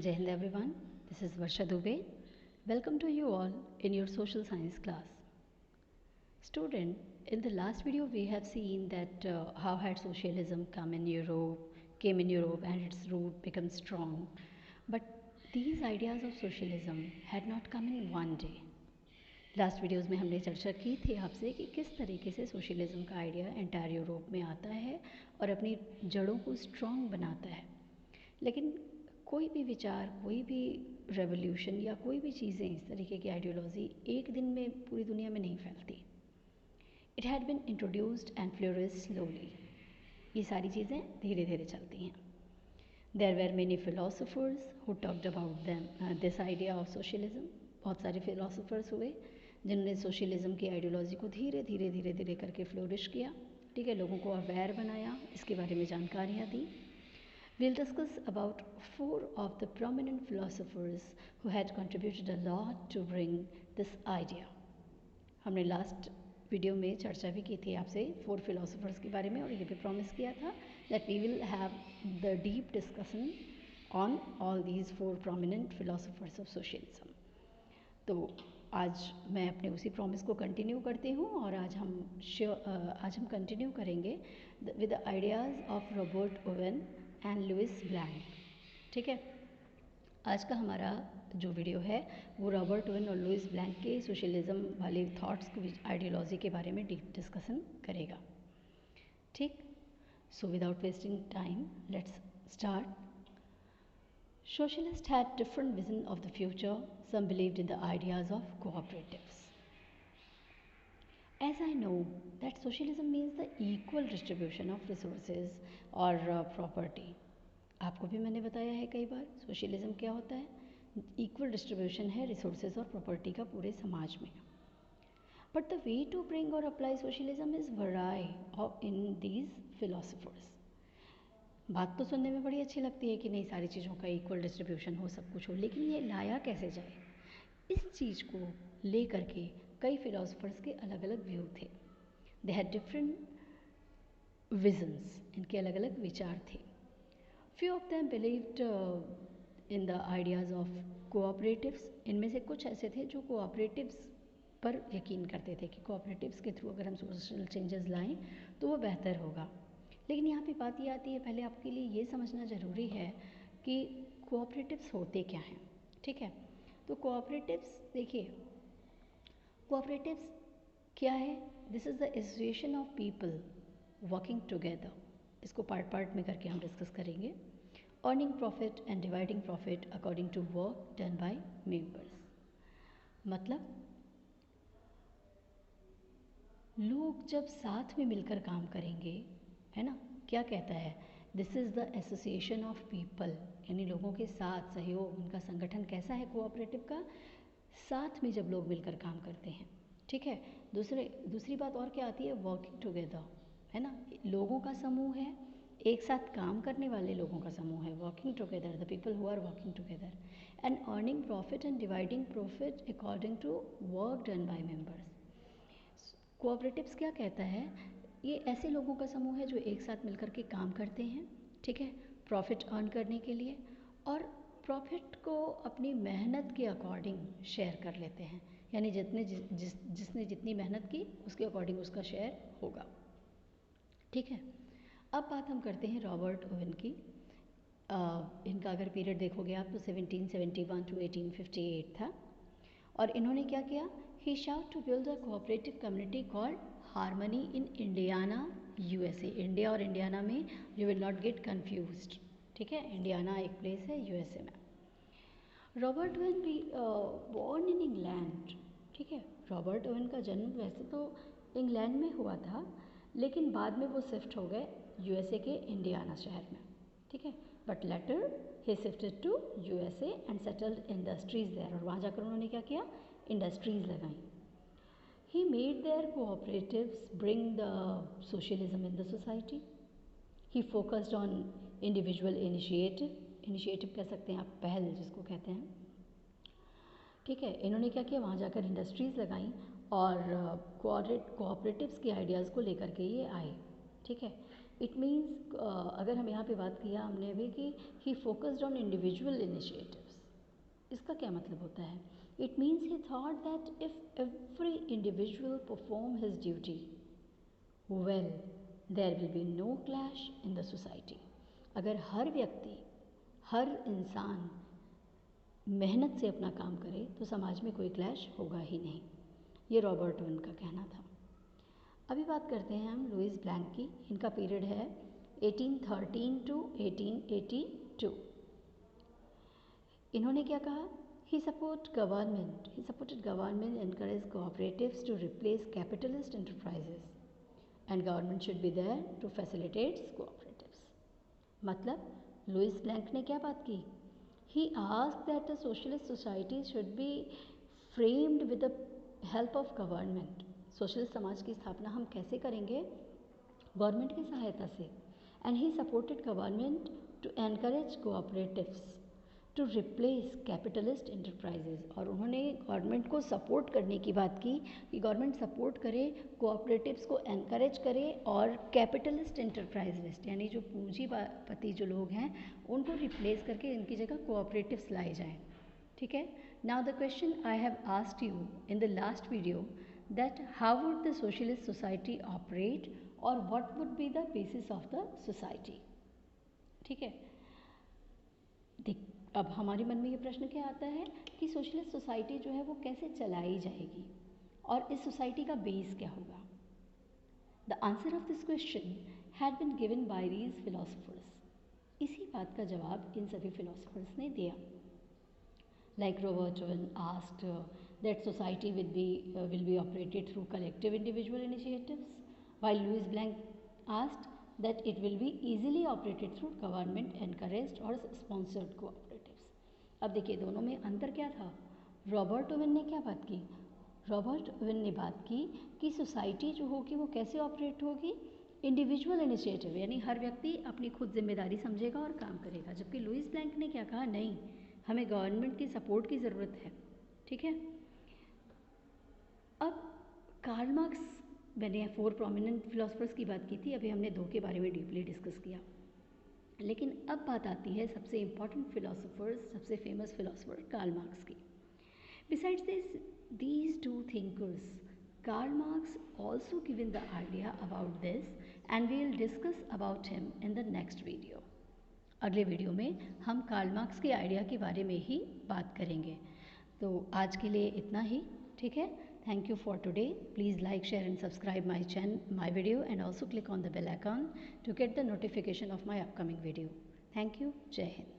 Jai Hind everyone, this is Varsha Dubey. Welcome to you all in your social science class. Student, in the last video we have seen that how had socialism came in Europe and its root become strong. But these ideas of socialism had not come in one day. Last videos में हमने चर्चा की थी आपसे कि किस तरीके से सोशलिज़म का आइडिया एंटायर यूरोप में आता है और अपनी जड़ों को स्ट्रॉन्ग बनाता है। लेकिन कोई भी विचार, कोई भी रेवोल्यूशन या कोई भी चीज़ें, इस तरीके की आइडियोलॉजी एक दिन में पूरी दुनिया में नहीं फैलती। It had been introduced and flourish slowly. ये सारी चीज़ें धीरे धीरे चलती हैं। There were many philosophers who talked about this idea of socialism. बहुत सारे फिलोसोफर्स हुए जिन्होंने सोशलिज्म की आइडियोलॉजी को धीरे धीरे करके फ्लोरिश किया। ठीक है, लोगों को अवेयर बनाया, इसके बारे में जानकारियाँ दी। We'll discuss about 4 of the prominent philosophers who had contributed a lot to bring this idea. हमने लास्ट वीडियो में चर्चा भी की थी आपसे 4 philosophers के बारे में और ये भी प्रॉमिस किया था that we will have the deep discussion on all these 4 prominent philosophers of socialism. तो आज मैं अपने उसी प्रॉमिस को कंटिन्यू करती हूँ और आज हम कंटिन्यू करेंगे with the ideas of Robert Owen and Louis Blanc. ठीक है, आज का हमारा जो वीडियो है वो रॉबर्ट ओवेन और लुइस ब्लैंक के सोशलिज्म वाले थॉट्स को, आइडियोलॉजी के बारे में डीप डिस्कशन करेगा। ठीक, so without wasting time let's start. Socialists had different vision of the future. Some believed in the ideas of cooperatives. As I know that socialism means the equal distribution of resources or property. आपको भी मैंने बताया है कई बार socialism क्या होता है, equal distribution है रिसोर्सेज और प्रॉपर्टी का पूरे समाज में। But the way to bring और apply socialism is vary of in these philosophers. बात तो सुनने में बड़ी अच्छी लगती है कि नहीं, सारी चीज़ों का इक्वल डिस्ट्रीब्यूशन हो, सब कुछ हो, लेकिन ये लाया कैसे जाए, इस चीज़ को ले करके कई फिलोसफर्स के अलग अलग व्यू थे। दे हैड डिफरेंट विजन्स, इनके अलग अलग विचार थे। Few of them believed in the ideas of cooperatives. इनमें से कुछ ऐसे थे जो कोऑपरेटिव्स पर यकीन करते थे कि कोऑपरेटिव्स के थ्रू अगर हम सोशल चेंजेस लाएं तो वो बेहतर होगा। लेकिन यहाँ पे बात ये आती है, पहले आपके लिए ये समझना ज़रूरी है कि कोऑपरेटिव्स होते क्या हैं। ठीक है, तो कोऑपरेटिव्स देखिए, कोऑपरेटिव्स क्या है? This is the association of people working together. इसको पार्ट पार्ट में करके हम डिस्कस करेंगे। Earning profit and dividing profit according to work done by members. मतलब लोग जब साथ में मिलकर काम करेंगे, है ना, क्या कहता है, this is the association of people, यानी लोगों के साथ सहयोग, उनका संगठन कैसा है कोऑपरेटिव का, साथ में जब लोग मिलकर काम करते हैं। ठीक है, दूसरी बात और क्या आती है, वर्किंग टुगेदर, है ना, लोगों का समूह है, एक साथ काम करने वाले लोगों का समूह है, working together, the people who are working together. And earning profit and dividing profit according to work done by members. Cooperatives क्या कहता है, ये ऐसे लोगों का समूह है जो एक साथ मिलकर के काम करते हैं, ठीक है, प्रॉफिट अर्न करने के लिए, और प्रॉफिट को अपनी मेहनत के अकॉर्डिंग शेयर कर लेते हैं, यानी जिसने जितनी मेहनत की उसके अकॉर्डिंग उसका शेयर होगा। ठीक है, अब बात हम करते हैं रॉबर्ट ओवेन की। इनका अगर पीरियड देखोगे आप तो 1771 to 1858 था, और इन्होंने क्या किया, he sought to build a cooperative community called Harmony in Indiana USA. India और इंडियाना में you will not get confused. ठीक है, इंडियाना एक प्लेस है यूएसए में। रॉबर्ट ओवेन भी बॉर्न इन इंग्लैंड। ठीक है, रॉबर्ट ओवेन का जन्म वैसे तो इंग्लैंड में हुआ था, लेकिन बाद में वो शिफ्ट हो गए यूएसए के इंडियाना शहर में। ठीक है, but later he shifted to USA and settled industries there, और वहाँ जाकर उन्होंने क्या किया, इंडस्ट्रीज लगाई। He made their cooperatives bring the socialism in the society. He focused on individual initiative कह सकते हैं आप, पहल जिसको कहते हैं। ठीक है, इन्होंने क्या किया, वहाँ जाकर इंडस्ट्रीज़ लगाई और कोऑपरेटिव्स के आइडियाज़ को लेकर के ये आए। ठीक है, इट मीन्स अगर हम यहाँ पे बात किया हमने अभी कि he focused on individual initiatives, इसका क्या मतलब होता है? It means he thought that if every individual perform his duty well there will be no clash in the society. अगर हर व्यक्ति, हर इंसान मेहनत से अपना काम करे तो समाज में कोई क्लैश होगा ही नहीं। ये रॉबर्ट ओवन का कहना था। अभी बात करते हैं हम लुईस ब्लैंक की। इनका पीरियड है 1813 टू 1882। इन्होंने क्या कहा? He supported government encouraged cooperatives to replace capitalist enterprises and government should be there to facilitate cooperatives। मतलब लुईस ब्लैंक ने क्या बात की? He asked that the socialist society should be framed with the help of government। Socialist समाज की स्थापना हम कैसे करेंगे? गवर्नमेंट की सहायता से। And he supported government to encourage cooperatives to replace capitalist enterprises. और उन्होंने गवर्नमेंट को सपोर्ट करने की बात की कि गवर्नमेंट सपोर्ट करे, कोऑपरेटिव्स को एनकरेज करे और कैपिटलिस्ट इंटरप्राइजेज यानी जो पूंजीपति जो लोग हैं उनको रिप्लेस करके इनकी जगह कोऑपरेटिव्स लाए जाएँ। ठीक है। Now the question I have asked you in the last video that how would the socialist society operate or what would be the basis of the society। ठीक है। देख, अब हमारे मन में ये प्रश्न क्या आता है कि सोशलिस्ट सोसाइटी जो है वो कैसे चलाई जाएगी और इस सोसाइटी का बेस क्या होगा। The answer of this question had been given by these philosophers. इसी बात का जवाब इन सभी फिलोसोफर्स ने दिया। Like Robert Owen asked that society will be operated through collective individual initiatives, while Louis Blanc asked that it will be easily operated through government encouraged or sponsored cooperatives। अब देखिए दोनों में अंतर क्या था? रॉबर्ट ओवन ने क्या बात की? रॉबर्ट ओवन ने बात की कि सोसाइटी जो होगी वो कैसे ऑपरेट होगी? इंडिविजुअल इनिशिएटिव, यानी हर व्यक्ति अपनी खुद जिम्मेदारी समझेगा और काम करेगा। जबकि लुईस ब्लैंक ने क्या कहा? नहीं, हमें गवर्नमेंट की सपोर्ट की ज़रूरत है। ठीक है। अब कार्ल मार्क्स, मैंने 4 प्रोमिनेंट फिलोसफर्स की बात की थी, अभी हमने 2 के बारे में डीपली डिस्कस किया। लेकिन अब बात आती है सबसे इम्पॉर्टेंट फिलोसफर्स, सबसे फेमस फिलोसफर कार्ल मार्क्स की। Besides these two thinkers, Karl Marx also given the idea about this and we will discuss about him in the next video। अगले वीडियो में हम कार्ल मार्क्स के idea के बारे में ही बात करेंगे। तो आज के लिए इतना ही। ठीक है। Thank you for today. Please like, share and subscribe my video and also click on the bell icon to get the notification of my upcoming video. Thank you. जय हिंद।